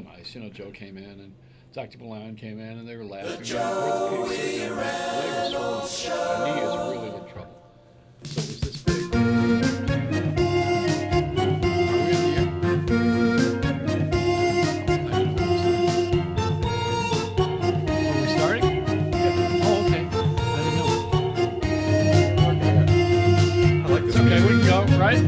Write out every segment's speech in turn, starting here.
Nice. Joe came in and Dr. Milan came in and they were laughing. Joey Reynolds Show. My knee is really in trouble. So was this big? Are we in the air? Are we starting? Yeah. Oh, okay. I didn't know. I like this. Okay, we can go, right?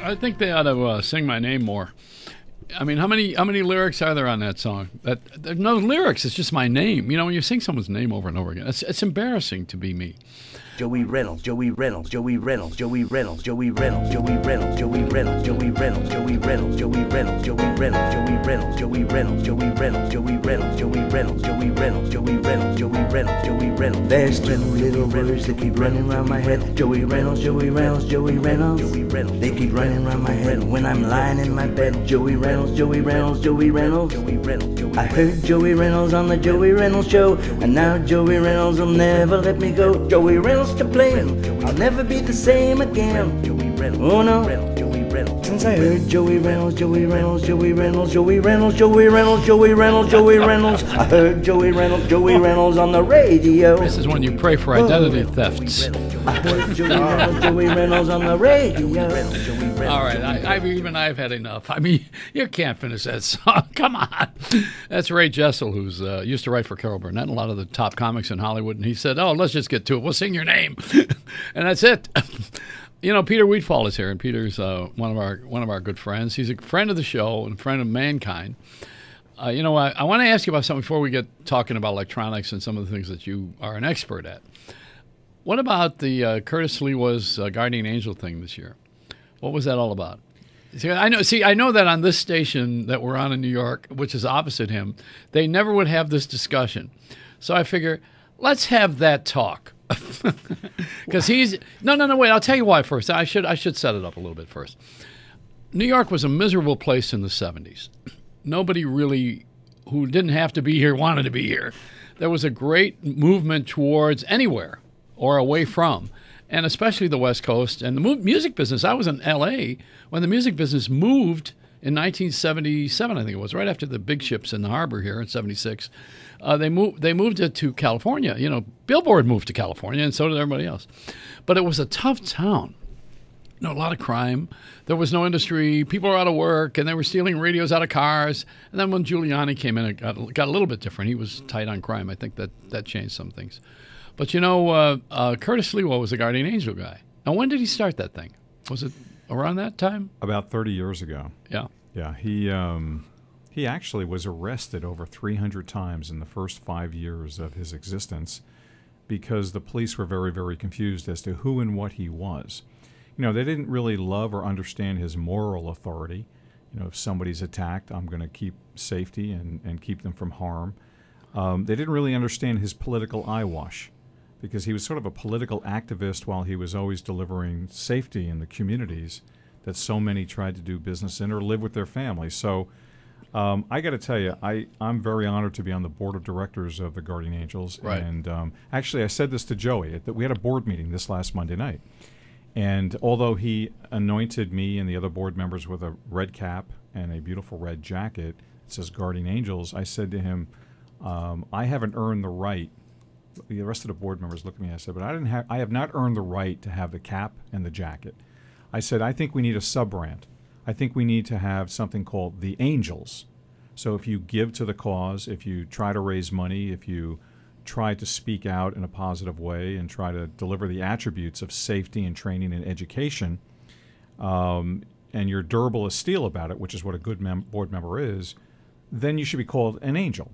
I think they ought to sing my name more. I mean, how many lyrics are there on that song? There's no lyrics. It's just my name. When you sing someone's name over and over again, it's embarrassing to be me. Joey Reynolds, Joey Reynolds, Joey Reynolds, Joey Reynolds, Joey Reynolds, Joey Reynolds, Joey Reynolds, Joey Reynolds, Joey Reynolds, Joey Reynolds, Joey Reynolds, Joey Reynolds, Joey Reynolds, Joey Reynolds, Joey Reynolds, Joey Reynolds, Joey Reynolds, Joey Reynolds, Joey Reynolds, Joey Reynolds. There's two little words that keep running around my head. Joey Reynolds, Joey Reynolds, Joey Reynolds, Joey Reynolds. They keep running around my head when I'm lying in my bed. Joey Reynolds, Joey Reynolds, Joey Reynolds, Joey Reynolds. I heard Joey Reynolds on the Joey Reynolds Show, and now Joey Reynolds will never let me go. Joey Reynolds to blame. I'll never be the same again. Oh no. Since I heard Joey Reynolds, Joey Reynolds, Joey Reynolds, Joey Reynolds, Joey Reynolds, Joey Reynolds, Joey Reynolds. I heard Joey Reynolds on the radio. This is when you pray for identity thefts. I heard Joey Reynolds on the radio. All right, I've had enough. I mean, you can't finish that song. Come on. That's Ray Jessel, who's used to write for Carol Burnett and a lot of the top comics in Hollywood, and he said, "Oh, let's just get to it. We'll sing your name," and that's it. Peter Weedfald is here, and Peter's one of our good friends. He's a friend of the show and a friend of mankind. I want to ask you about something before we get talking about electronics and some of the things that you are an expert at. What about the Curtis Lewa's Guardian Angel thing this year? What was that all about? I know that on this station that we're on in New York, which is opposite him, they never would have this discussion. So I figure, let's have that talk. Because he's no wait, I'll tell you why first. I should set it up a little bit first. New York was a miserable place in the 70s. Nobody really who didn't have to be here wanted to be here. There was a great movement towards anywhere or away from, and especially the West Coast and the music business. I was in L.A. when the music business moved in 1977, I think it was, right after the big ships in the harbor here in 76. They moved it to California. Billboard moved to California, and so did everybody else. But it was a tough town. A lot of crime. There was no industry. People were out of work, and they were stealing radios out of cars. And then when Giuliani came in, it got a little bit different. He was tight on crime. I think that changed some things. But Curtis Lewa was a Guardian Angel guy. Now, when did he start that thing? Was it around that time? About 30 years ago. Yeah. Yeah, he actually was arrested over 300 times in the first 5 years of his existence because the police were very, very confused as to who and what he was. They didn't really love or understand his moral authority. If somebody's attacked, I'm going to keep safety and keep them from harm. They didn't really understand his political eyewash because he was sort of a political activist while he was always delivering safety in the communities that so many tried to do business in or live with their families. So I got to tell you, I'm very honored to be on the board of directors of the Guardian Angels. Right. And actually, I said this to Joey. We had a board meeting this last Monday night. And although he anointed me and the other board members with a red cap and a beautiful red jacket that says Guardian Angels, I said to him, I haven't earned the right. The rest of the board members looked at me and I said, but I have not earned the right to have the cap and the jacket. I said, I think we need a sub-brand. I think we need to have something called the Angels. So if you give to the cause, if you try to raise money, if you try to speak out in a positive way and try to deliver the attributes of safety and training and education, and you're durable as steel about it, which is what a good board member is, then you should be called an angel.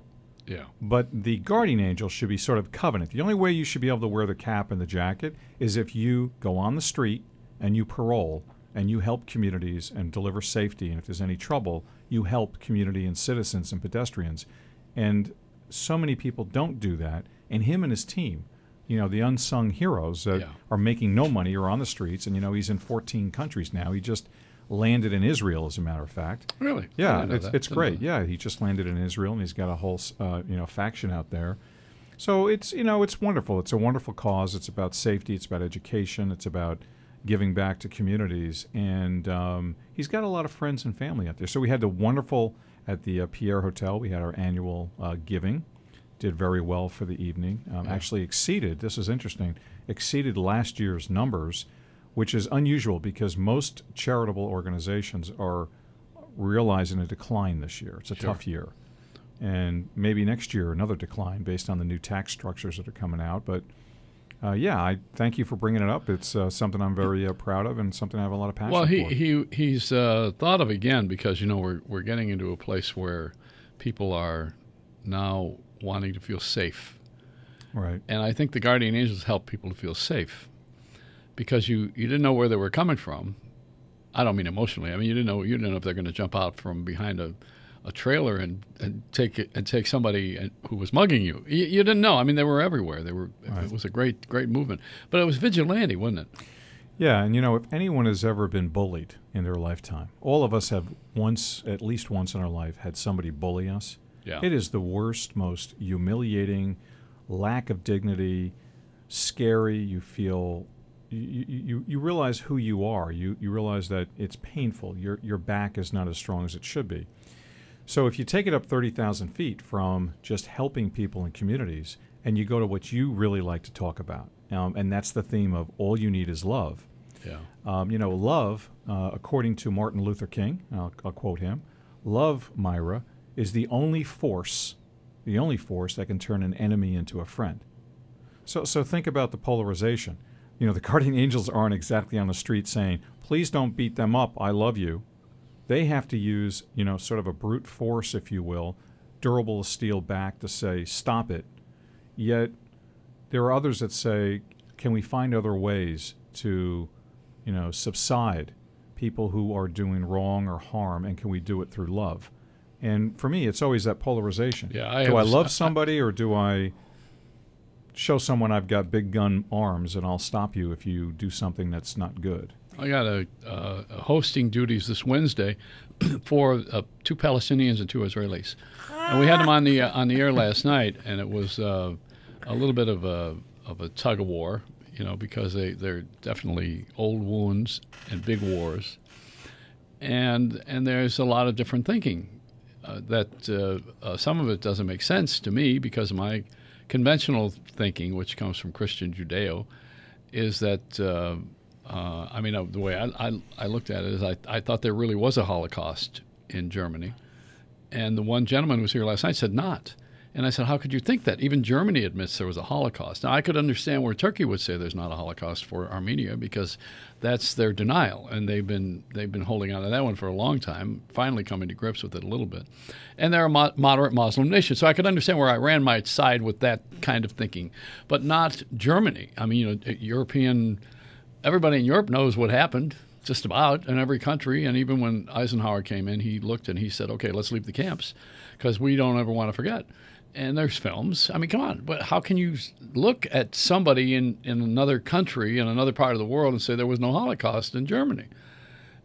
Yeah. But the guardian angel should be sort of covenant. The only way you should be able to wear the cap and the jacket is if you go on the street and you parole and you help communities and deliver safety. And if there's any trouble, you help community and citizens and pedestrians. And so many people don't do that, and him and his team, the unsung heroes that are making no money or on the streets, and he's in 14 countries now. He just landed in Israel, as a matter of fact. Really? Yeah, it's great. Yeah, he just landed in Israel, and he's got a whole faction out there. So it's wonderful. It's a wonderful cause. It's about safety. It's about education. It's about giving back to communities, and he's got a lot of friends and family out there. So we had the wonderful at the Pierre Hotel. We had our annual giving. Did very well for the evening. Actually exceeded. This is interesting. Exceeded last year's numbers, which is unusual because most charitable organizations are realizing a decline this year. It's a tough year. And maybe next year another decline based on the new tax structures that are coming out. But I thank you for bringing it up. It's something I'm very proud of and something I have a lot of passion for. He's thought of again because, we're getting into a place where people are now wanting to feel safe. Right. And I think the Guardian Angels help people to feel safe because you didn't know where they were coming from. I don't mean emotionally. I mean, you didn't know if they're going to jump out from behind a trailer and take somebody who was mugging you. You didn't know. I mean, they were everywhere. Right. It was a great movement. But it was vigilante, wasn't it? Yeah, and if anyone has ever been bullied in their lifetime, all of us have at least once in our life, had somebody bully us. Yeah. It is the worst, most humiliating, lack of dignity, scary. You feel, you realize who you are. You realize that it's painful. Your back is not as strong as it should be. So if you take it up 30,000 feet from just helping people in communities, and you go to what you really like to talk about, and that's the theme of all you need is love. Yeah. Love, according to Martin Luther King, I'll quote him, love, Myra, is the only force that can turn an enemy into a friend. So think about the polarization. The Guardian Angels aren't exactly on the street saying, please don't beat them up, I love you. They have to use, sort of a brute force, if you will, durable as steel back to say, stop it. Yet there are others that say, can we find other ways to, subside people who are doing wrong or harm, and can we do it through love? And for me, it's always that polarization. Yeah, do I love somebody, or do I show someone I've got big gun arms and I'll stop you if you do something that's not good? I got a hosting duties this Wednesday for 2 Palestinians and 2 Israelis, and we had them on the air last night, and it was a little bit of a tug of war, because they're definitely old wounds and big wars, and there's a lot of different thinking. That some of it doesn't make sense to me because of my conventional thinking, which comes from Christian Judeo, is that, the way I looked at it is I thought there really was a Holocaust in Germany. And the one gentleman who was here last night said not. And I said, how could you think that? Even Germany admits there was a Holocaust. Now, I could understand where Turkey would say there's not a Holocaust for Armenia because that's their denial, and they've been holding on to that one for a long time, finally coming to grips with it a little bit. And they're a moderate Muslim nation, so I could understand where Iran might side with that kind of thinking, but not Germany. I mean, everybody in Europe knows what happened, just about, in every country, and even when Eisenhower came in, he looked and he said, okay, let's leave the camps because we don't ever want to forget. And there's films. I mean, come on. But how can you look at somebody in another country, in another part of the world, and say there was no Holocaust in Germany?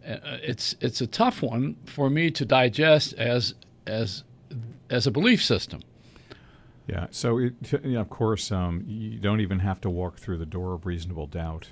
It's a tough one for me to digest as a belief system. Yeah. So, of course, you don't even have to walk through the door of reasonable doubt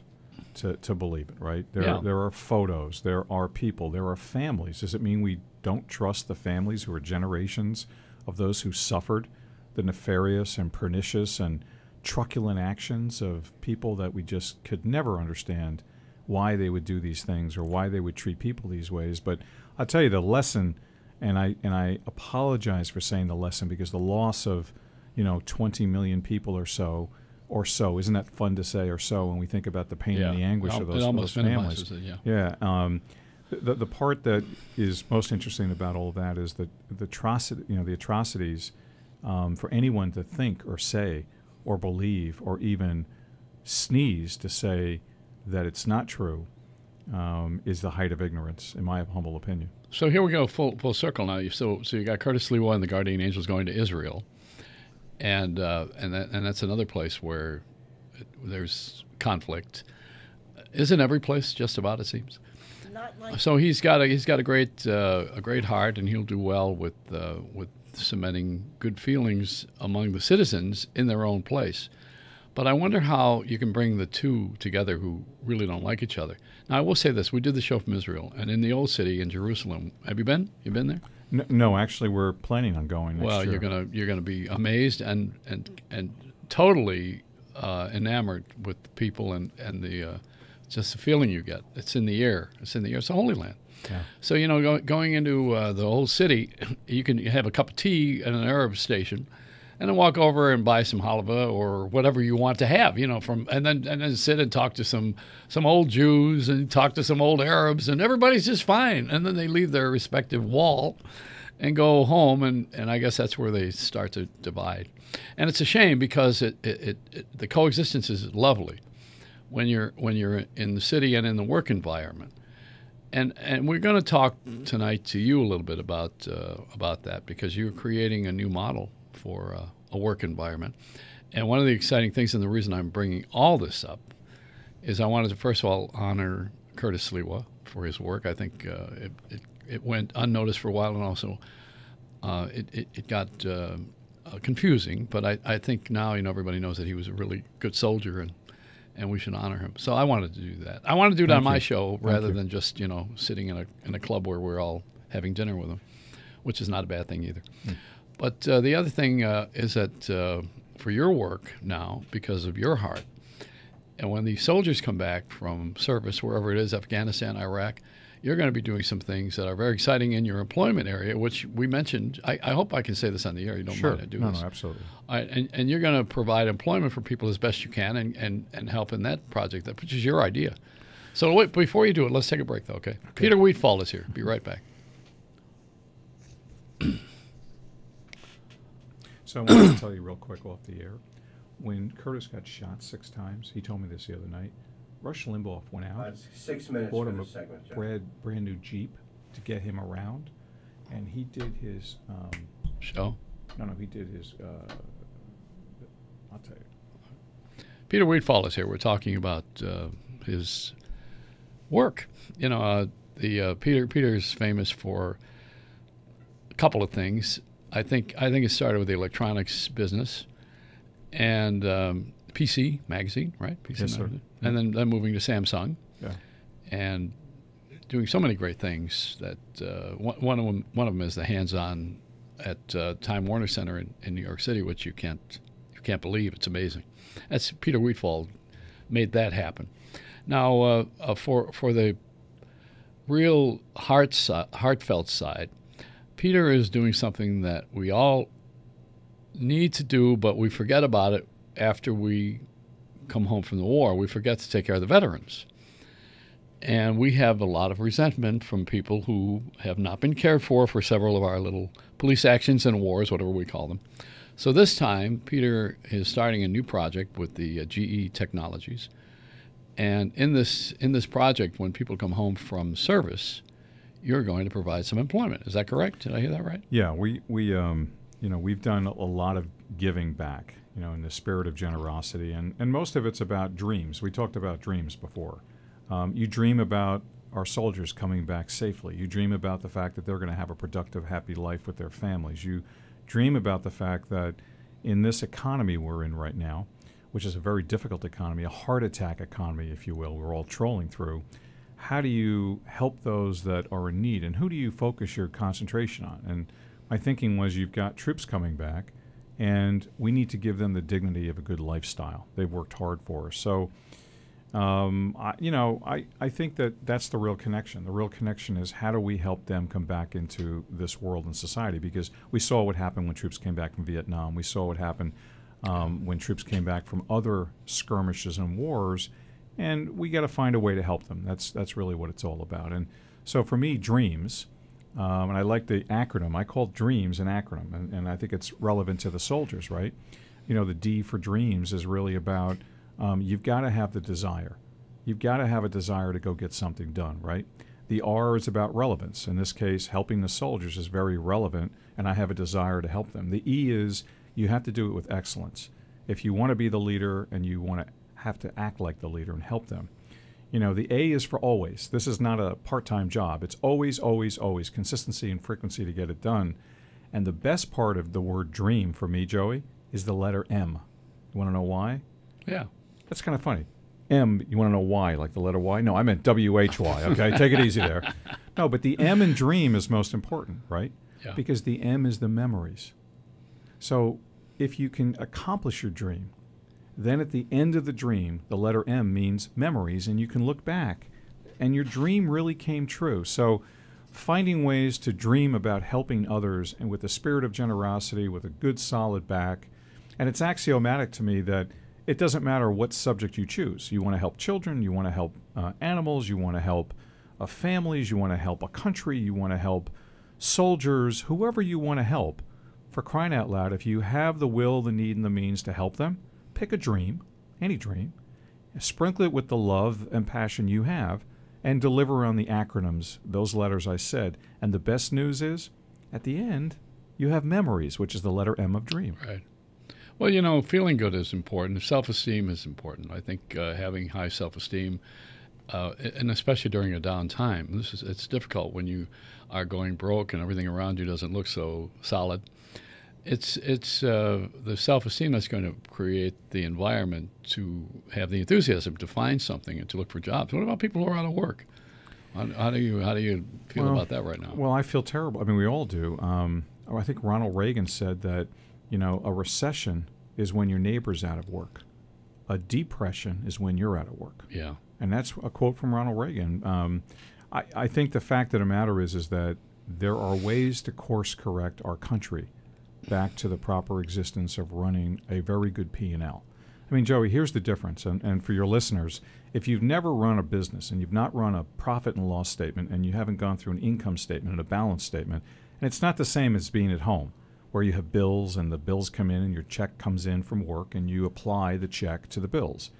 to believe it, right? There are photos. There are people. There are families. Does it mean we don't trust the families who are generations of those who suffered the nefarious and pernicious and truculent actions of people that we just could never understand why they would do these things or why they would treat people these ways? But I'll tell you the lesson, and I apologize for saying the lesson because the loss of 20 million people or so, isn't that fun to say, or so, when we think about the pain and the anguish of those families? The part that is most interesting about all of that is that the atrocities for anyone to think or say or believe or even sneeze to say that it's not true is the height of ignorance, in my humble opinion. So here we go, full circle now. So you got Curtis Lewa and the Guardian Angels going to Israel, and that's another place where there's conflict. Isn't every place just about, it seems? Not like So he's got a great heart, and he'll do well with cementing good feelings among the citizens in their own place. But I wonder how you can bring the two together who really don't like each other. Now, I will say this: we did the show from Israel, and in the old city in Jerusalem. Have you been? You been there? No, actually, we're planning on going next Well, year. you're gonna be amazed and totally enamored with the people and the just the feeling you get. It's in the air. It's in the air. It's a holy land. Yeah. So going into the whole city, you can have a cup of tea at an Arab station, and then walk over and buy some halva or whatever you want to have. And then sit and talk to some old Jews and talk to some old Arabs, and everybody's just fine. And then they leave their respective wall and go home, and I guess that's where they start to divide. And it's a shame because the coexistence is lovely when you're in the city and in the work environment. And we're going to talk tonight to you a little bit about that, because you're creating a new model for a work environment. And one of the exciting things, and the reason I'm bringing all this up, is I wanted to first of all honor Curtis Sliwa for his work. I think it went unnoticed for a while, and also it got confusing. But I think now everybody knows that he was a really good soldier, and we should honor him. So I wanted to do that. I want to do it on my show rather than just sitting in a club where we're all having dinner with him, which is not a bad thing either. But the other thing is that for your work now, because of your heart, and when the soldiers come back from service, wherever it is, Afghanistan, Iraq, you're going to be doing some things that are very exciting in your employment area, which we mentioned. I hope I can say this on the air. You don't mind I do this? No, absolutely. And you're going to provide employment for people as best you can and help in that project, which is your idea. So wait, before you do it, let's take a break, though, okay? Peter Weedfald is here. Be right back. So I wanted to tell you real quick off the air. When Curtis got shot 6 times, he told me this the other night, Rush Limbaugh went out, 6 minutes bought for him the a segment, John. brand new Jeep to get him around, and he did his Show. he did his I'll tell you. Peter Weedfald is here. We're talking about his work. Peter's famous for a couple of things. I think it started with the electronics business and PC magazine, right? PC Yes, sir. magazine. And then moving to Samsung. Yeah. And doing so many great things that one of them is the hands-on at Time Warner Center in New York City, which you can't believe. It's amazing. That's Peter Weedfald made that happen. Now for the real heartfelt side, Peter is doing something that we all need to do, but we forget about it after we come home from the war. We forget to take care of the veterans. And we have a lot of resentment from people who have not been cared for several of our little police actions and wars, whatever we call them. So this time, Peter is starting a new project with the GE Technologies. And in this project, when people come home from service, you're going to provide some employment. Is that correct? Did I hear that right? Yeah, we've done a lot of giving back, in the spirit of generosity, and most of it's about dreams. We talked about dreams before. You dream about our soldiers coming back safely. You dream about the fact that they're going to have a productive, happy life with their families. You dream about the fact that in this economy we're in right now, which is a very difficult economy, a heart attack economy, if you will, we're all trolling through, how do you help those that are in need, and who do you focus your concentration on? And my thinking was, you've got troops coming back, and we need to give them the dignity of a good lifestyle. They've worked hard for us. So, I think that's the real connection. The real connection is, how do we help them come back into this world and society? Because we saw what happened when troops came back from Vietnam. We saw what happened when troops came back from other skirmishes and wars. And we got to find a way to help them. That's really what it's all about. And so for me, dreams, and I like the acronym. I call dreams an acronym, and I think it's relevant to the soldiers, right? The D for dreams is really about you've got to have the desire. You've got to have a desire to go get something done, right? The R is about relevance. In this case, helping the soldiers is very relevant, and I have a desire to help them. The E is You have to do it with excellence. If you want to be the leader and you want to have to act like the leader and help them. You know, the A is for always. This is not a part-time job. It's always, always, always consistency and frequency to get it done. And the best part of the word dream for me, Joey, is the letter M. You want to know why? Yeah. That's kind of funny. M, you want to know why, like the letter Y? No, I meant W-H-Y, okay? Take it easy there. No, but the M in dream is most important, right? Yeah. Because the M is the memories. So if you can accomplish your dream, then at the end of the dream, the letter M means memories, and you can look back, and your dream really came true. So finding ways to dream about helping others and with a spirit of generosity, with a good solid back, and it's axiomatic to me that it doesn't matter what subject you choose. You want to help children, you want to help animals, you want to help families, you want to help a country, you want to help soldiers, whoever you want to help. For crying out loud, if you have the will, the need, and the means to help them, pick a dream, any dream, sprinkle it with the love and passion you have, and deliver on the acronyms, those letters I said. And the best news is, at the end, you have memories, which is the letter M of dream. Right. Well, you know, feeling good is important. Self-esteem is important. I think having high self-esteem, and especially during a down time, it's difficult when you are going broke and everything around you doesn't look so solid. It's the self-esteem that's going to create the environment to have the enthusiasm to find something and to look for jobs. What about people who are out of work? How do you feel about that right now? Well, I feel terrible. I mean, we all do. I think Ronald Reagan said that, you know, a recession is when your neighbor's out of work. A depression is when you're out of work. Yeah. And that's a quote from Ronald Reagan. I think the fact of the matter is that there are ways to course correct our country back to the proper existence of running a very good P&L. I mean, Joey, here's the difference. And for your listeners, if you've never run a business and you've not run a profit and loss statement and you haven't gone through an income statement and a balance statement, and it's not the same as being at home where you have bills and the bills come in and your check comes in from work and you apply the check to the bills.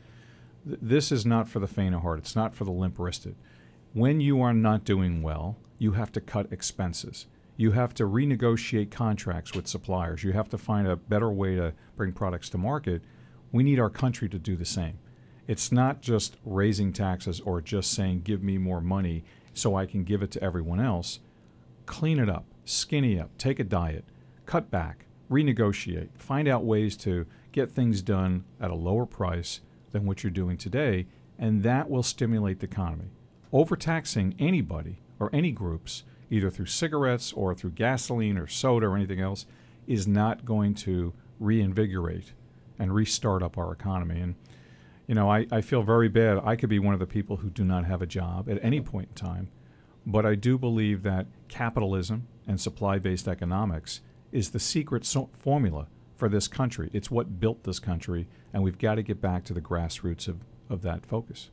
This is not for the faint of heart. It's not for the limp-wristed. When you are not doing well, you have to cut expenses. You have to renegotiate contracts with suppliers. You have to find a better way to bring products to market. We need our country to do the same. It's not just raising taxes or just saying, give me more money so I can give it to everyone else. Clean it up, skinny up, take a diet, cut back, renegotiate, find out ways to get things done at a lower price than what you're doing today, and that will stimulate the economy. Overtaxing anybody or any groups, either through cigarettes or through gasoline or soda or anything else, is not going to reinvigorate and restart up our economy. And, you know, I feel very bad. I could be one of the people who do not have a job at any point in time, but I do believe that capitalism and supply-based economics is the secret formula for this country. It's what built this country, and we've got to get back to the grassroots of that focus.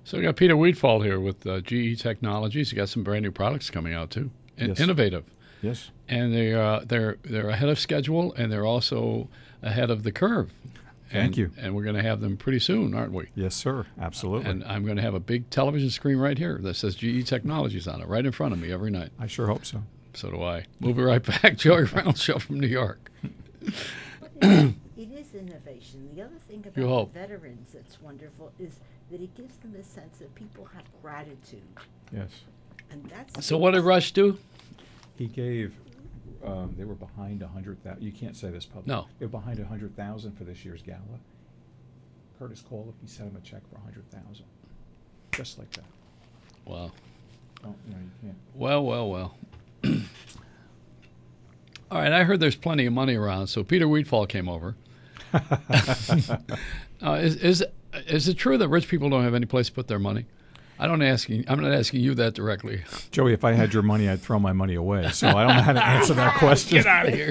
So we got Peter Weedfald here with GE Technologies. You got some brand new products coming out too, Yes. Innovative. Yes. And they're ahead of schedule, and they're also ahead of the curve. Thank you. And we're going to have them pretty soon, aren't we? Yes, sir. Absolutely. And I'm going to have a big television screen right here that says GE Technologies on it, right in front of me every night. I sure hope so. So do I. We'll be right back. Joey Reynolds Show from New York. It is innovation. The other thing You about hope. the veterans that's wonderful is that it gives them a sense that people have gratitude. Yes. And that's So what did Rush do? He gave, they were behind 100,000. You can't say this publicly. No. They were behind 100,000 for this year's gala. Curtis called him. He sent him a check for 100,000. Just like that. Wow. Oh, no, you can't. Well. All right, I heard there's plenty of money around, so Peter Weedfald came over. Is it true that rich people don't have any place to put their money? I'm not asking you that directly. Joey, if I had your money, I'd throw my money away. So I don't know how to answer that question. Get out of here.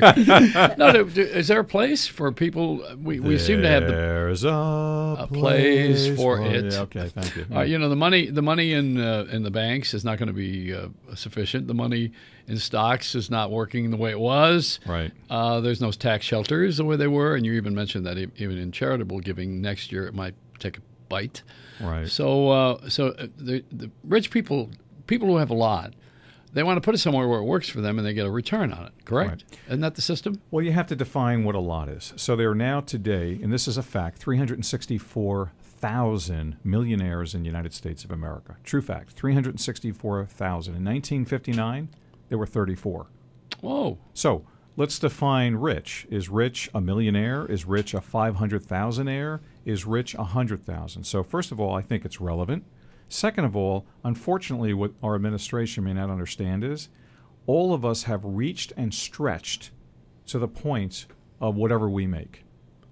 No, is there a place for people? We seem to have There's a place for it. Yeah, okay, thank you. You know, the money in the banks is not going to be sufficient. The money in stocks is not working the way it was. Right. There's no tax shelters the way they were, and you even mentioned that even in charitable giving next year it might take a bite. Right. So the rich people who have a lot, They want to put it somewhere where it works for them and they get a return on it, correct? Right. Isn't that the system? Well, you have to define what a lot is. So there are now today, and this is a fact, 364,000 millionaires in the United States of America. True fact, 364,000. In 1959, there were 34. Whoa. So let's define rich. Is rich a millionaire? Is rich a 500,000-aire? Is rich 100,000? So first of all, I think it's relevant. Second of all, unfortunately, what our administration may not understand is all of us have reached and stretched to the point of whatever we make.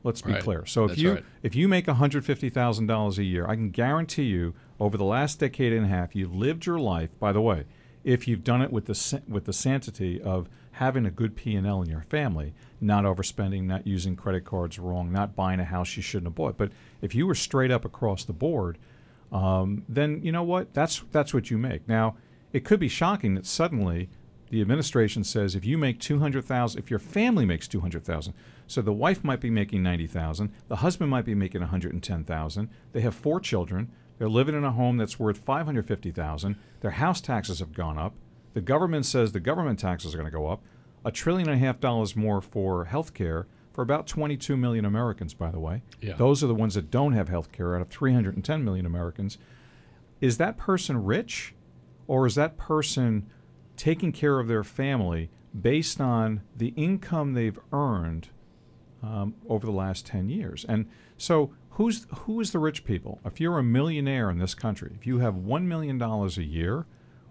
Let's be clear. So if you make $150,000 a year, I can guarantee you over the last decade and a half, you've lived your life, by the way, if you've done it with the sanctity of having a good P&L in your family, not overspending, not using credit cards wrong, not buying a house you shouldn't have bought. But if you were straight up across the board, then you know what? That's what you make. Now, it could be shocking that suddenly the administration says if you make $200,000, if your family makes $200,000, so the wife might be making $90,000, the husband might be making $110,000, they have 4 children, they're living in a home that's worth $550,000, their house taxes have gone up, the government says the government taxes are going to go up, $1.5 trillion more for health care for about 22 million Americans, by the way. Yeah. Those are the ones that don't have health care out of 310 million Americans. Is that person rich, or is that person taking care of their family based on the income they've earned over the last 10 years? And so who is the rich people? If you're a millionaire in this country, if you have $1 million a year,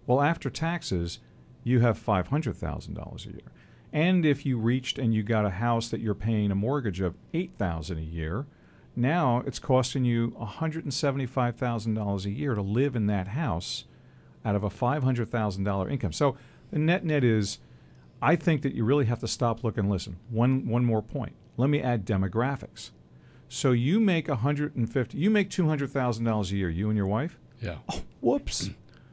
well, after taxes, you have $500,000 a year. And if you reached and you got a house that you're paying a mortgage of $8,000 a year, now it's costing you $175,000 a year to live in that house out of a $500,000 income. So the net is, I think that you really have to stop, look, and listen. One more point. Let me add demographics. So you make $200,000 a year, you and your wife? Yeah. Oh, whoops.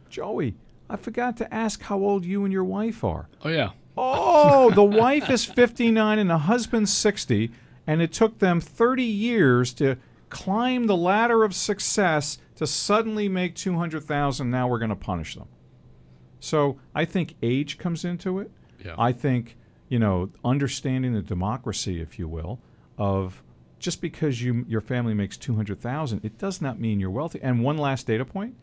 Joey, I forgot to ask how old you and your wife are. Oh, yeah. Oh, the wife is 59 and the husband's 60, and it took them 30 years to climb the ladder of success to suddenly make $200,000. Now we're going to punish them. So I think age comes into it. Yeah. I think, understanding the democracy, if you will, of just because your family makes $200,000, it does not mean you're wealthy. And one last data point,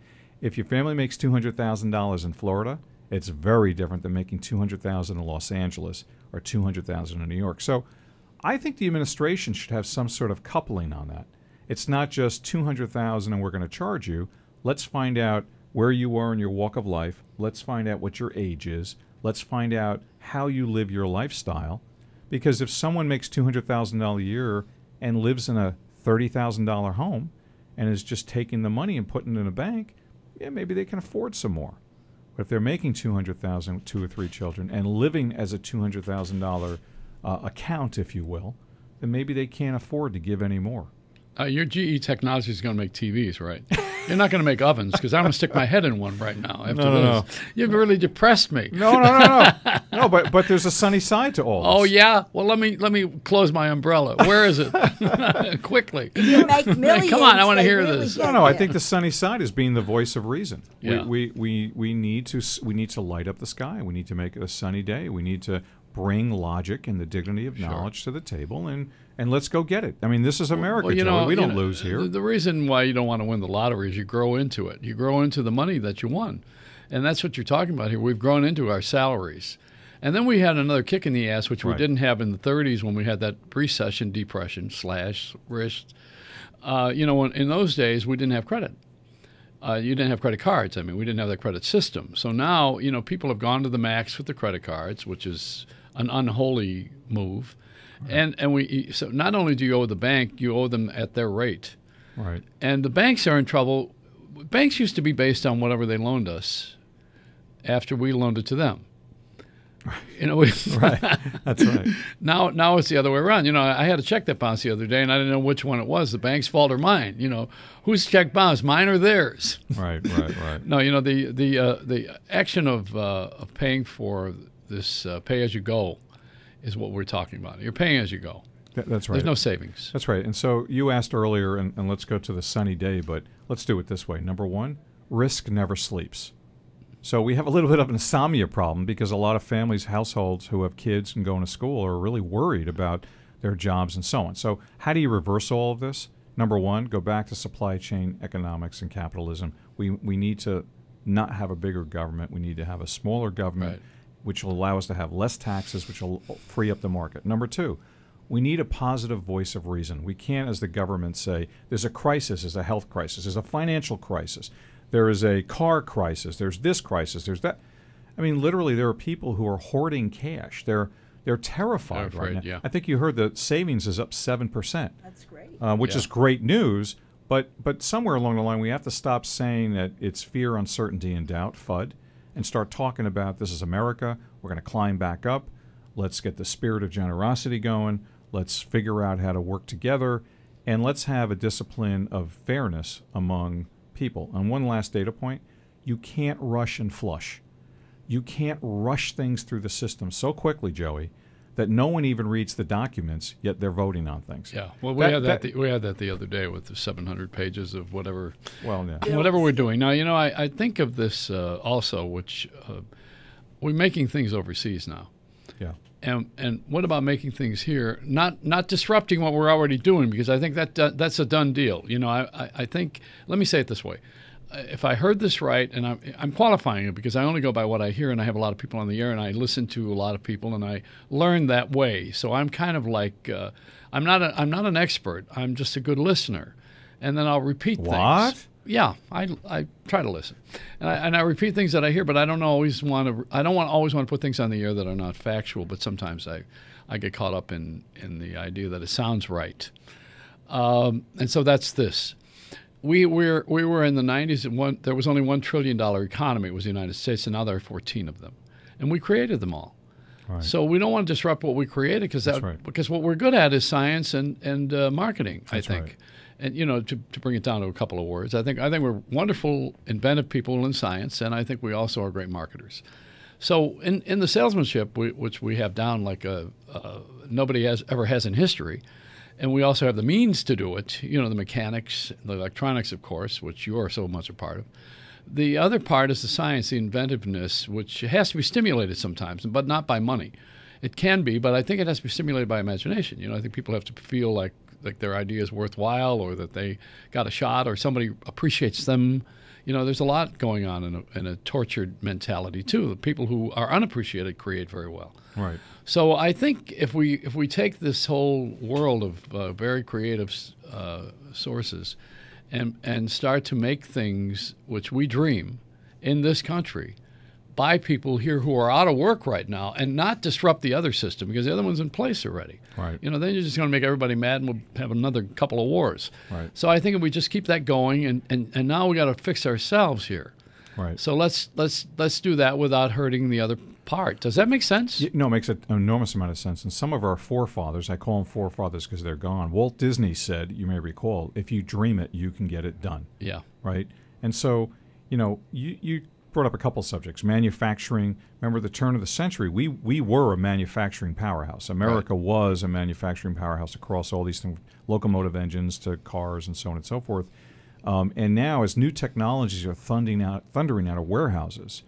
if your family makes $200,000 in Florida, it's very different than making $200,000 in Los Angeles or $200,000 in New York. So I think the administration should have some sort of coupling on that. It's not just $200,000 and we're going to charge you. Let's find out where you are in your walk of life. Let's find out what your age is. Let's find out how you live your lifestyle. Because if someone makes $200,000 a year and lives in a $30,000 home and is just taking the money and putting it in a bank, yeah, maybe they can afford some more. But if they're making $200,000, 2 or 3 children, and living as a $200,000 account, if you will, then maybe they can't afford to give any more. Your GE technology is going to make TVs, right? You're not going to make ovens, because I'm going to stick my head in one right now after this. No. You've really depressed me. No. No, but there's a sunny side to all this. Oh, yeah? Well, let me close my umbrella. Where is it? Quickly. You make millions. Come on, I want to they hear really this. get No, I you. think the sunny side is being the voice of reason. Yeah. We need to light up the sky. We need to make it a sunny day. We need to bring logic and the dignity of knowledge to the table, and let's go get it. I mean, this is America, Well, Joey. We don't lose here. The reason why you don't want to win the lottery is you grow into it. You grow into the money that you won. And that's what you're talking about here. We've grown into our salaries. And then we had another kick in the ass, which we didn't have in the 30s when we had that recession, depression, /risk. In those days, we didn't have credit. You didn't have credit cards. I mean, we didn't have that credit system. So now, people have gone to the max with the credit cards, which is an unholy move. Right. And so not only do you owe the bank, you owe them at their rate. Right. And the banks are in trouble. Banks used to be based on whatever they loaned us after we loaned it to them. Right. That's right. Now it's the other way around. I had a check that bounced the other day, and I didn't know which one it was, the bank's fault or mine. Whose check bounced, mine or theirs? Right. No, the action of paying for this pay-as-you-go is what we're talking about. You're paying as you go. That's right. There's no savings. That's right. And so you asked earlier, and let's go to the sunny day, but let's do it this way. Number one, risk never sleeps. So we have a little bit of an insomnia problem because a lot of families, households who have kids and going to school are really worried about their jobs and so on. So how do you reverse all of this? Number one, go back to supply chain economics and capitalism. We need to not have a bigger government. We need to have a smaller government, Right. which will allow us to have less taxes, which will free up the market. Number two, we need a positive voice of reason. We can't, as the government, say there's a crisis, there's a health crisis, there's a financial crisis, there is a car crisis, there's this crisis, there's that. I mean, literally, there are people who are hoarding cash. They're terrified They're right afraid, now. yeah. I think you heard that savings is up 7%, That's great. which Yeah. is great news. But somewhere along the line, we have to stop saying that it's fear, uncertainty, and doubt, FUD, and start talking about this is America. We're going to climb back up. Let's get the spirit of generosity going. Let's figure out how to work together. And let's have a discipline of fairness among people. And one last data point, you can't rush and flush. You can't rush things through the system so quickly, Joey, that no one even reads the documents, yet they're voting on things. Yeah. Well, we had that the other day with the 700 pages of whatever Well, yeah. whatever we're doing. Now, you know, I think of this also, which we're making things overseas now. Yeah. And what about making things here, not disrupting what we're already doing, because I think that's a done deal. You know, I think, let me say it this way. If I heard this right, and I'm qualifying it because I only go by what I hear, and I have a lot of people on the air, and I listen to a lot of people, and I learn that way. So I'm kind of like, I'm not an expert. I'm just a good listener, and then I'll repeat things. What? Yeah, I try to listen, and I repeat things that I hear, but I don't always want to put things on the air that are not factual. But sometimes I get caught up in the idea that it sounds right, and so that's this. We were in the 90s, and there was only $1 trillion economy. It was the United States, and now there are 14 of them, and we created them all. Right. So we don't want to disrupt what we created because what we're good at is science and marketing. That's I think. right. And, you know, to bring it down to a couple of words, I think we're wonderful, inventive people in science, and I think we also are great marketers. So in the salesmanship, which we have down like nobody ever has in history, and we also have the means to do it, you know, the mechanics, the electronics, of course, which you are so much a part of. The other part is the science, the inventiveness, which has to be stimulated sometimes, but not by money. It can be, but I think it has to be stimulated by imagination. You know, I think people have to feel like their idea is worthwhile, or that they got a shot, or somebody appreciates them. You know, there's a lot going on in a tortured mentality too. The people who are unappreciated create very well. Right. So I think if we take this whole world of very creative sources and start to make things which we dream in this country by people here who are out of work right now, and not disrupt the other system, because the other one's in place already. Right. You know, then you're just going to make everybody mad, and we'll have another couple of wars. Right. So I think if we just keep that going, and now we got to fix ourselves here. Right. So let's do that without hurting the other part. Does that make sense? No, it makes an enormous amount of sense. And some of our forefathers, I call them forefathers because they're gone. Walt Disney said, you may recall, if you dream it, you can get it done. Yeah. Right? And so, you know, you brought up a couple subjects. Manufacturing. Remember the turn of the century, we were a manufacturing powerhouse. America was a manufacturing powerhouse across all these things, locomotive engines to cars and so on and so forth. And now, as new technologies are thundering out of warehouses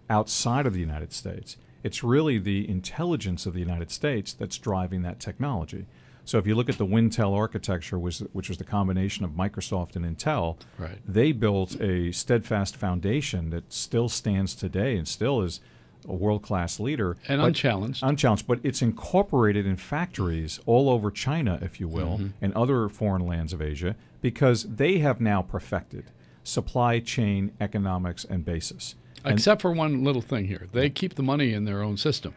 outside of the United States, it's really the intelligence of the United States that's driving that technology. So if you look at the Wintel architecture, which was the combination of Microsoft and Intel, Right. they built a steadfast foundation that still stands today and still is a world-class leader. And unchallenged. Unchallenged, but it's incorporated in factories all over China, if you will, and other foreign lands of Asia, because they have now perfected supply chain economics and basis. Except for one little thing here. They keep the money in their own system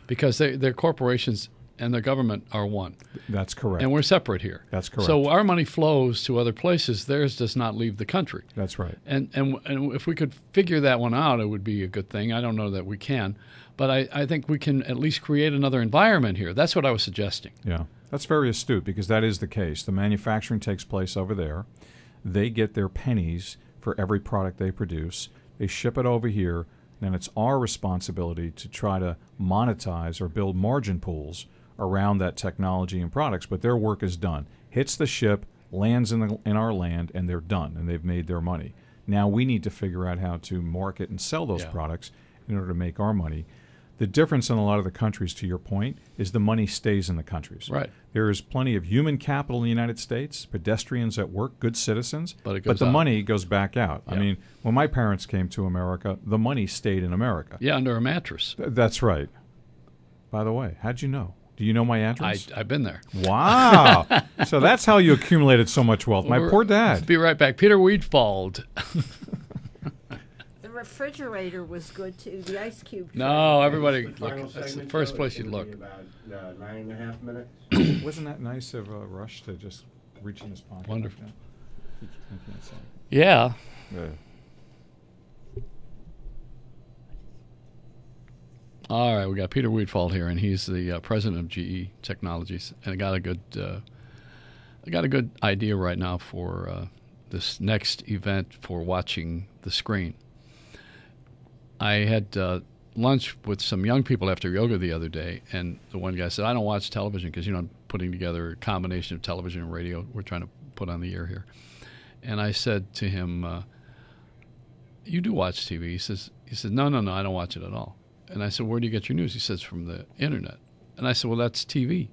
because their corporations and their government are one. That's correct. And we're separate here. That's correct. So our money flows to other places. Theirs does not leave the country. That's right. And if we could figure that one out, it would be a good thing. I don't know that we can. But I think we can at least create another environment here. That's what I was suggesting. Yeah. That's very astute because that is the case. The manufacturing takes place over there. They get their pennies for every product they produce. They ship it over here. Then it's our responsibility to try to monetize or build margin pools around that technology and products. But their work is done. Hits the ship, lands in our land, and they're done, and they've made their money. Now we need to figure out how to market and sell those Yeah. products in order to make our money. The difference in a lot of the countries, to your point, is the money stays in the countries. Right. There is plenty of human capital in the United States, pedestrians at work, good citizens, But it goes the out. money goes back out. I Yeah. mean, when my parents came to America, the money stayed in America. Yeah, under a mattress. That's right. By the way, how'd you know? Do you know my address? I've been there. Wow. So that's how you accumulated so much wealth. My poor dad. Be right back. Peter Weedfald. The refrigerator was good too. The ice cube. No, everybody, The final look, that's the segment, first Joe, place is you gonna look. be About 9.5 minutes. Wasn't that nice of Rush to just reach in his pocket? like Wonderful. that? He can't say. Yeah. Yeah. All right, we got Peter Weedfald here, and he's the president of GE Technologies, and I got a good idea right now for this next event for watching the screen. I had lunch with some young people after yoga the other day, and the one guy said, "I don't watch television because I'm putting together a combination of television and radio. We're trying to put on the air here." And I said to him, "You do watch TV?" He says, "No, I don't watch it at all." And I said, "Where do you get your news?" He says, "From the internet." And I said, "Well, that's TV.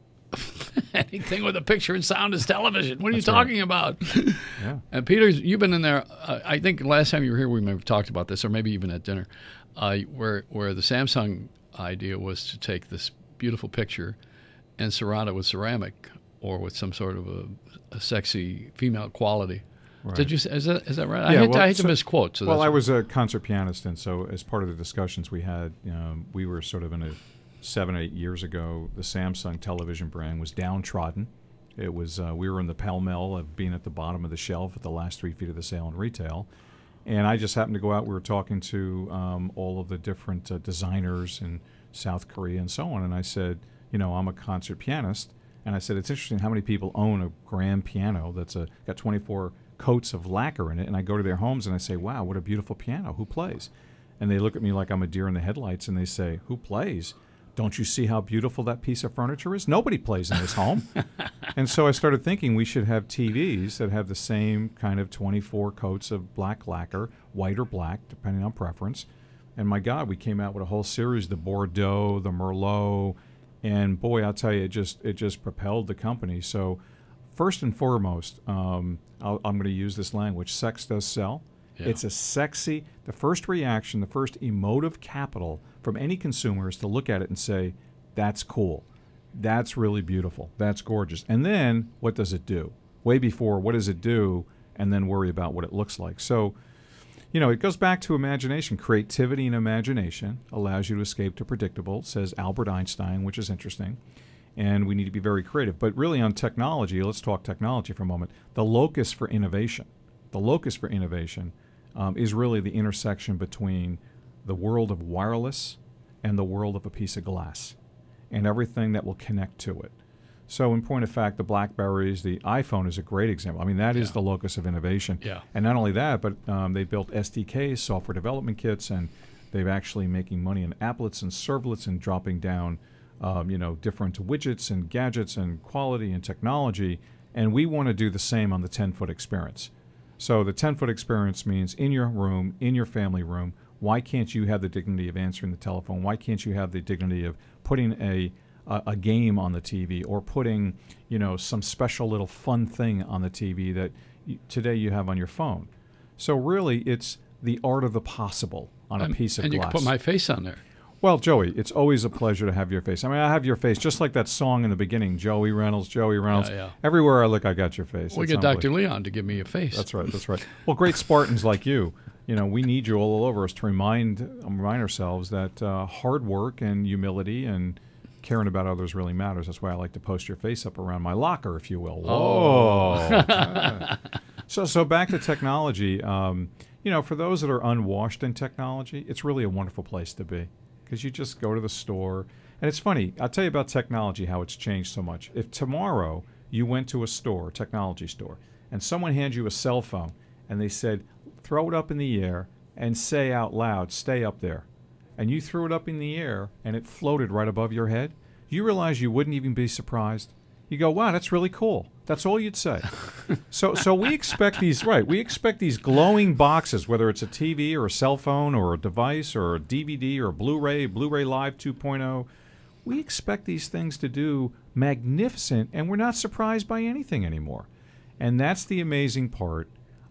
Anything with a picture and sound is television. What are That's you right. talking about?" Yeah. And Peter, you've been in there. I think last time you were here, we may have talked about this, or maybe even at dinner, where the Samsung idea was to take this beautiful picture and surround it with ceramic or with some sort of a sexy female quality. Right. Did you? Is that right? Yeah, I hate so- to misquote. So Well, that's I was a concert pianist, and so as part of the discussions we had, we were sort of in a 7 or 8 years ago, the Samsung television brand was downtrodden. It was we were in the pell-mell of being at the bottom of the shelf at the last 3 feet of the sale in retail. And I just happened to go out. We were talking to all of the different designers in South Korea and so on. And I said, I'm a concert pianist. And I said, it's interesting how many people own a grand piano that's got 24 coats of lacquer in it. And I go to their homes and I say, wow, what a beautiful piano. Who plays? And they look at me like I'm a deer in the headlights and they say, who plays? Don't you see how beautiful that piece of furniture is? Nobody plays in this home. And so I started thinking we should have TVs that have the same kind of 24 coats of black lacquer, white or black, depending on preference. And my God, we came out with a whole series, the Bordeaux, the Merlot, and boy, I'll tell you, it just propelled the company. So first and foremost, I'm going to use this language, sex does sell. Yeah. It's a sexy, the first reaction, the first emotive capital from any consumer is to look at it and say, that's cool. That's really beautiful. That's gorgeous. And then what does it do? Way before, what does it do? And then worry about what it looks like. So, it goes back to imagination. Creativity and imagination allows you to escape to predictable, says Albert Einstein, which is interesting. And we need to be very creative. But really on technology, let's talk technology for a moment. The locus for innovation is really the intersection between the world of wireless and the world of a piece of glass and everything that will connect to it. So in point of fact, the BlackBerries, the iPhone is a great example. I mean, that is the locus of innovation. Yeah. And not only that, but they built SDKs, software development kits, and they've actually making money in applets and servlets and dropping down, different widgets and gadgets and quality and technology. And we want to do the same on the 10-foot experience. So the 10-foot experience means in your room, in your family room. Why can't you have the dignity of answering the telephone? Why can't you have the dignity of putting a game on the TV or putting, some special little fun thing on the TV that today you have on your phone? So really, it's the art of the possible on a piece of and glass. you can put my face on there. Well, Joey, it's always a pleasure to have your face. I mean, I have your face just like that song in the beginning, Joey Reynolds, Joey Reynolds. Yeah. Everywhere I look, I got your face. We It's get Dr. unbelievable. Leon to give me a face. That's right. Well, great Spartans like you, we need you all over us to remind ourselves that hard work and humility and caring about others really matters. That's why I like to post your face up around my locker, if you will. Whoa. Yeah. So back to technology. For those that are unwashed in technology, it's really a wonderful place to be because you just go to the store. And it's funny. I'll tell you about technology, how it's changed so much. If tomorrow you went to a store, technology store, and someone hands you a cell phone and they said, throw it up in the air and say out loud, stay up there. And you threw it up in the air and it floated right above your head, you realize you wouldn't even be surprised. You go, wow, that's really cool. That's all you'd say. So we expect these, right, we expect these glowing boxes, whether it's a TV or a cell phone or a device or a DVD or a Blu-ray Live 2.0. We expect these things to do magnificent, and we're not surprised by anything anymore. And that's the amazing part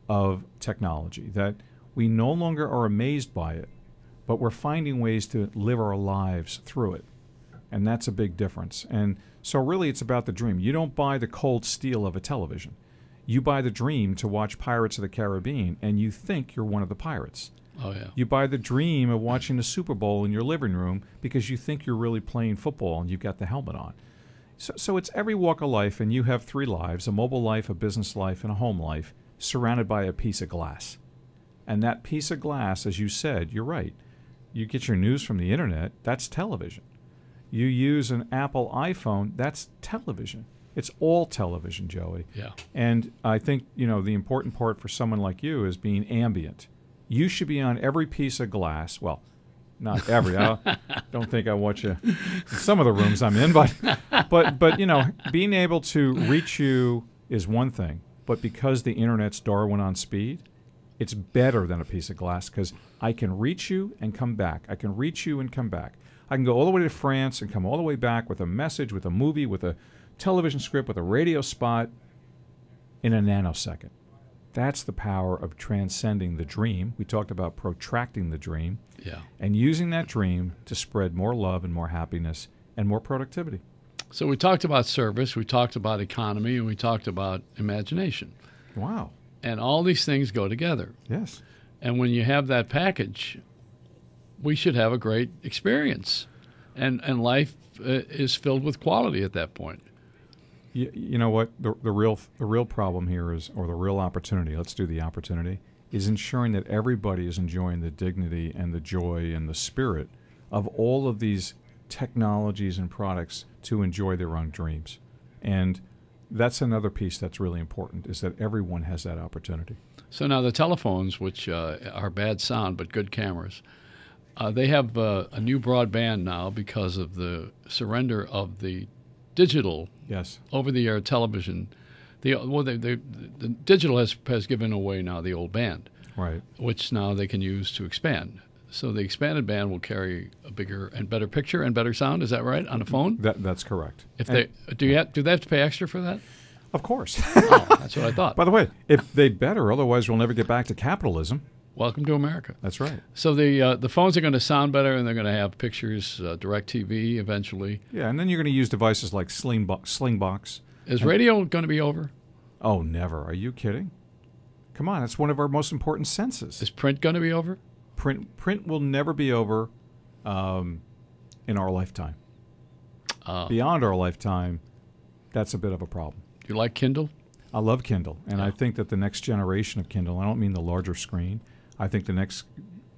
of technology, that we no longer are amazed by it, but we're finding ways to live our lives through it. And that's a big difference. And so really it's about the dream. You don't buy the cold steel of a television. You buy the dream to watch Pirates of the Caribbean, and you think you're one of the pirates. Oh, yeah. You buy the dream of watching the Super Bowl in your living room because you think you're really playing football and you've got the helmet on. So it's every walk of life, and you have 3 lives, a mobile life, a business life, and a home life, surrounded by a piece of glass. And that piece of glass, as you said, you're right. You get your news from the internet, that's television. You use an Apple iPhone, that's television. It's all television, Joey. Yeah. And I think, the important part for someone like you is being ambient. You should be on every piece of glass. Well, not every. I don't think I watch you in some of the rooms I'm in, but being able to reach you is one thing. But because the internet's Darwin on speed, it's better than a piece of glass because I can reach you and come back. I can reach you and come back. I can go all the way to France and come all the way back with a message, with a movie, with a television script, with a radio spot in a nanosecond. That's the power of transcending the dream. We talked about protracting the dream. Yeah. And using that dream to spread more love and more happiness and more productivity. So we talked about service, we talked about economy, and we talked about imagination. Wow. And all these things go together. Yes. And when you have that package, we should have a great experience. And life is filled with quality at that point. You know what? The real problem here is, or the real opportunity, let's do the opportunity, is ensuring that everybody is enjoying the dignity and the joy and the spirit of all of these technologies and products to enjoy their own dreams. And that's another piece that's really important, is that everyone has that opportunity. So now the telephones, which are bad sound but good cameras, they have a new broadband now because of the surrender of the digital, yes, over-the-air television. The digital has given away now the old band, right, which now they can use to expand. So the expanded band will carry a bigger and better picture and better sound. Is that right, on a phone? That's correct. If they do they have to pay extra for that? Of course. Oh, that's what I thought. By the way, if they'd better, otherwise we'll never get back to capitalism. Welcome to America. That's right. So the phones are going to sound better, and they're going to have pictures, direct TV eventually. Yeah, and then you're going to use devices like Slingbox. Is radio going to be over? Oh, never. Are you kidding? Come on, it's one of our most important senses. Is print going to be over? Print will never be over in our lifetime. Beyond our lifetime, that's a bit of a problem. Do you like Kindle? I love Kindle, and I think that the next generation of Kindle, I don't mean the larger screen, I think the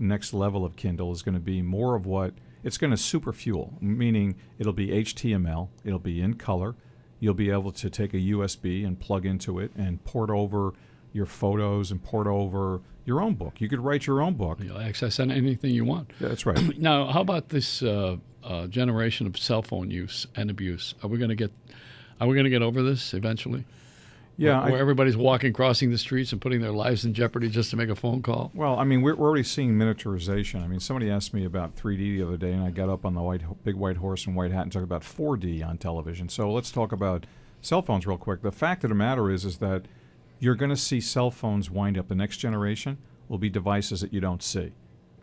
next level of Kindle is going to be more of what, it's going to super fuel, meaning it'll be HTML, it'll be in color, you'll be able to take a USB and plug into it and port over your photos and port over your own book. You could write your own book. You'll access anything you want. Yeah, that's right. Now, how about this generation of cell phone use and abuse? Are we going to get over this eventually? Yeah, where everybody's crossing the streets and putting their lives in jeopardy just to make a phone call? Well, I mean, we're already seeing miniaturization. I mean, somebody asked me about 3D the other day, and I got up on the big white horse and white hat and talked about 4D on television. So let's talk about cell phones real quick. The fact of the matter is that you're going to see cell phones wind up. The next generation will be devices that you don't see.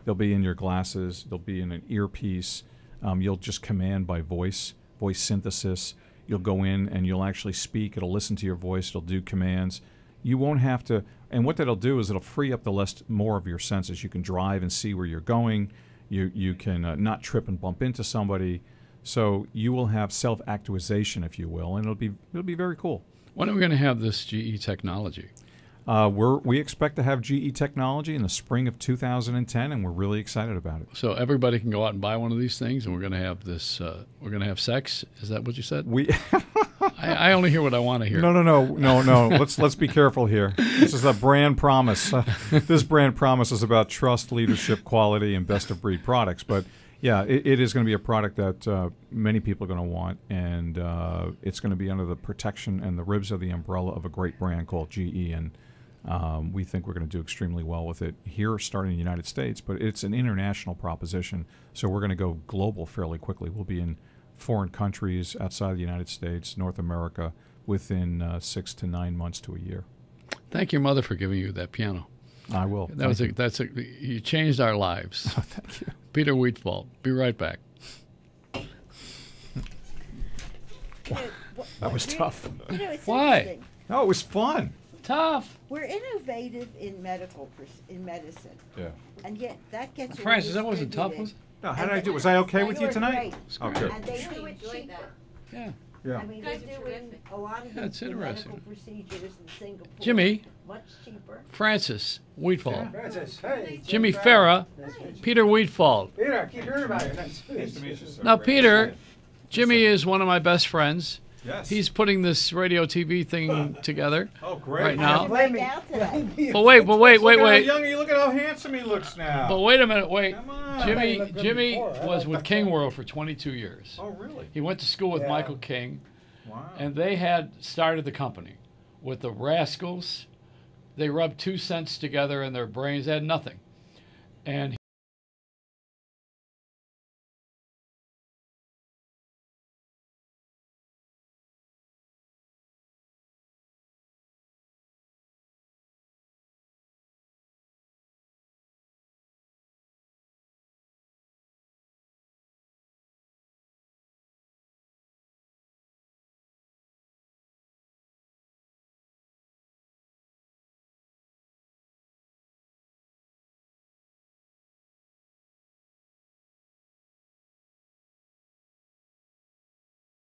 They'll be in your glasses. They'll be in an earpiece. You'll just command by voice synthesis. You'll go in and you'll actually speak. It'll listen to your voice. It'll do commands. You won't have to. And what that'll do is it'll free up more of your senses. You can drive and see where you're going. You can not trip and bump into somebody. So you will have self-actualization, if you will, and it'll be very cool. When are we going to have this GE technology? We expect to have GE technology in the spring of 2010, and we're really excited about it. So everybody can go out and buy one of these things, and we're going to have this. We're going to have sex. Is that what you said? I only hear what I want to hear. No. Let's be careful here. This is a brand promise. This brand promise is about trust, leadership, quality, and best of breed products. But Yeah, it is going to be a product that many people are going to want, and it's going to be under the protection and the ribs of the umbrella of a great brand called GE, and we think we're going to do extremely well with it here, starting in the United States, but it's an international proposition, so we're going to go global fairly quickly. We'll be in foreign countries outside the United States, North America, within 6 to 9 months to a year. Thank your mother for giving you that piano. I will. You changed our lives. Oh, thank you. Peter Weedfald. Be right back. That was tough. It's Why? interesting. No, it was fun. Tough. We're innovative in medicine, Yeah. and yet that gets Francis, that wasn't tough, was it? No, how did I do? Was I okay with you tonight? Great. Oh, good. And they do it enjoyed cheaper. that. Yeah. Yeah. I mean, they're doing a lot of That's the interesting. medical procedures in Singapore. Jimmy. Much cheaper. Francis Weedfald. Francis, hey. Jimmy Farah. Peter Weedfald. Peter, I keep hearing about you. Nice to meet you. Now, Peter, Jimmy is one of my best friends. Yes. He's putting this radio TV thing together Oh, great. right now. Right now today. But wait. Look at how young he, look at how handsome he looks now. But wait a minute, wait. Come on. Jimmy was with King World for 22 years. Oh, really? He went to school with Yeah. Michael King, Wow. and they had started the company with the Rascals. They rubbed 2 cents together in their brains. They had nothing. And